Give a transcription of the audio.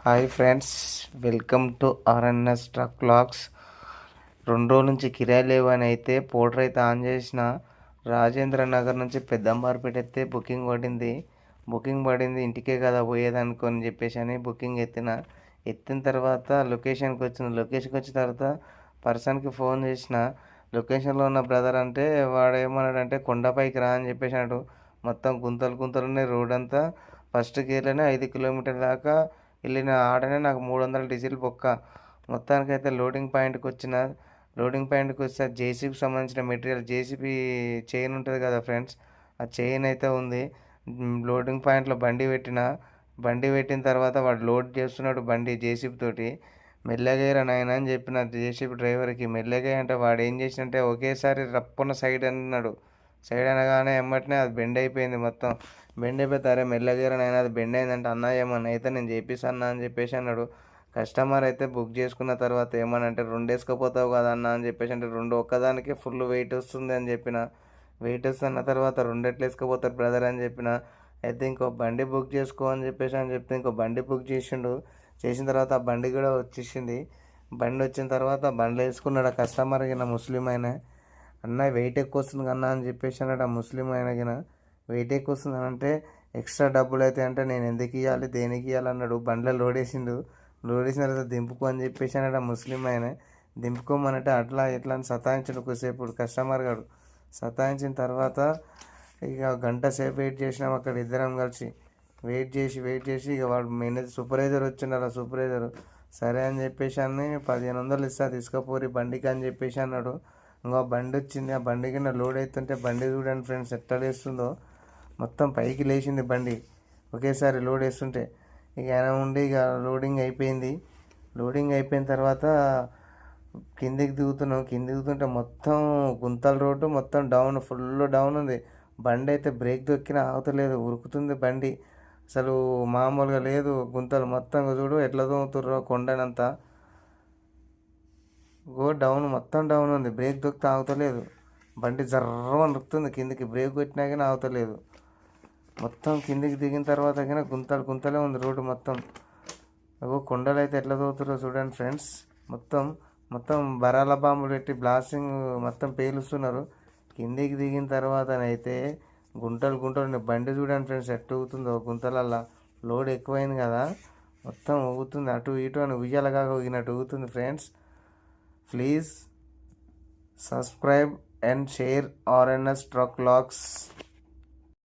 Hi friends, welcome to RNS truck logs. 2 రోజుల నుంచి కిరాయి లేవని అయితే పోర్టర్ అయితే ఆన్ చేసిన. రాజేంద్ర నగర్ నుంచి పెద్దంబార్పేట అయితే బుకింగ్ పడింది ఇంటికే కదా పోయేదనుకొని చెప్పేసి అని బుకింగ్ ఎత్తిన తర్వాత లొకేషన్కి వచ్చిన తర్వాత పర్సన్కి ఫోన్ చేసిన. లొకేషన్లో ఉన్న బ్రదర్ అంటే వాడు ఏమన్నాడంటే కొండపైకి రా అని చెప్పేసి అన్నాడు. మొత్తం గుంతలు ఉన్నాయి రోడ్ అంతా. ఫస్ట్ గేర్లోనే 5 కిలోమీటర్ల దాకా వెళ్ళిన ఆడనే నాకు 300 డీజిల్ బొక్క. మొత్తానికైతే లోడింగ్ పాయింట్కి వస్తే జేసీబీకి సంబంధించిన మెటీరియల్, జేసీబీ చైన్ ఉంటుంది కదా ఫ్రెండ్స్, ఆ చైన్ అయితే ఉంది. లోడింగ్ పాయింట్లో బండి పెట్టిన తర్వాత వాడు లోడ్ చేస్తున్నాడు బండి జేసీబీ తోటి. మెల్లగేరా నాయన అని చెప్పిన జేసీబీ డ్రైవర్కి. మెల్లగా అంటే వాడు ఏం చేసినంటే ఒకేసారి రప్పున సైడ్ అన్నాడు. సైడ్ అనగానే ఎమ్మటనే అది బెండ్ అయిపోయింది మొత్తం. బెండ్ అయిపోతే అరే మెల్లగేరా నాయన అది బెండ్ అయిందంటే అన్న ఏమన్నా అయితే నేను చేపిస్తాను అని చెప్పేసి అన్నాడు. కస్టమర్ అయితే బుక్ చేసుకున్న తర్వాత ఏమనంటే 2 వేసుకపోతావు కదా అన్న అని చెప్పేసి అంటే 2 ఒక్కదానికి ఫుల్ వెయిట్ వస్తుంది అని చెప్పిన. వెయిట్ వస్తున్న తర్వాత 2 ఎట్లా వేసుకపోతారు బ్రదర్ అని చెప్పిన. అయితే ఇంకో బండి బుక్ చేసుకో అని చెప్తే ఇంకో బండి బుక్ చేసిండు. చేసిన తర్వాత ఆ బండి కూడా వచ్చేసింది. బండి వచ్చిన తర్వాత బండ్లు వేసుకున్నాడు ఆ కస్టమర్ కింద ముస్లిం అయినా. అన్న వెయిట్ ఎక్కువ వస్తుంది కన్నా అని చెప్పేసి అన్నాడు ఆ ముస్లిం అయినగిన. వెయిట్ ఎక్కువ వస్తుంది అంటే ఎక్స్ట్రా డబ్బులు అయితే అంటే నేను ఎందుకు ఇవ్వాలి, దేనికి ఇవ్వాలి అన్నాడు. బండ్లో లోడ్ వేసిన తర్వాత దింపుకో అని చెప్పేసి అన్నాడు ఆ ముస్లిం ఆయన. దింపుకోమనంటే అట్లా ఇట్లా అని సతాయించాడు కొద్దిసేపు కస్టమర్ గారు. సతాయించిన తర్వాత ఇక గంట సేపు వెయిట్ చేసినాం అక్కడ ఇద్దరం కలిసి. వెయిట్ చేసి ఇక వాడు మేనేజర్ సూపర్వైజర్ వచ్చిండు. అలా సూపర్వైజర్ సరే అని చెప్పేసి అని 1500 ఇస్తా తీసుకపోరి బండికి అని చెప్పేసి అన్నాడు. ఇంకో బండి వచ్చింది. ఆ బండి కింద లోడ్ అవుతుంటే బండి చూడండి ఫ్రెండ్స్ ఎట్లా లేస్తుందో. మొత్తం పైకి లేచింది బండి ఒకేసారి లోడ్ వేస్తుంటే. ఇక ఆయన ఉండి ఇక లోడింగ్ అయిపోయిన తర్వాత కిందికి దిగుతుంటే మొత్తం గుంతల రోడ్డు, మొత్తం ఫుల్ డౌన్ ఉంది. బండి అయితే బ్రేక్ దొక్కినా ఆగుతలేదు, ఉరుకుతుంది బండి. అసలు మామూలుగా లేదు. గుంతలు మొత్తం చూడు ఎట్లా దొంగతుర్రో కొండనంతా. మొత్తం డౌన్ ఉంది. బ్రేక్ దొక్కితే ఆగుతలేదు. బండి జర్రమని నొక్కుతుంది కిందికి. బ్రేక్ కొట్టినా కానీ ఆగుతలేదు. మొత్తం కిందికి దిగిన తర్వాత కానీ గుంతలే ఉంది రోడ్డు మొత్తం. కొండలు అయితే ఎట్లా దోగుతారో చూడండి ఫ్రెండ్స్. మొత్తం బరాల బాంబులు పెట్టి బ్లాస్టింగ్ మొత్తం పేలుస్తున్నారు. కిందికి దిగిన తర్వాతనైతే గుంటలు బండి చూడండి ఫ్రెండ్స్ ఎట్లా ఊగుతుందో గుంతలల్లా. లోడ్ ఎక్కువైంది కదా, మొత్తం ఊగుతుంది అటు ఇటు అని ఉయ్యాలగా ఊగినట్టు ఊగుతుంది friends. Please subscribe and share RNS truck logs.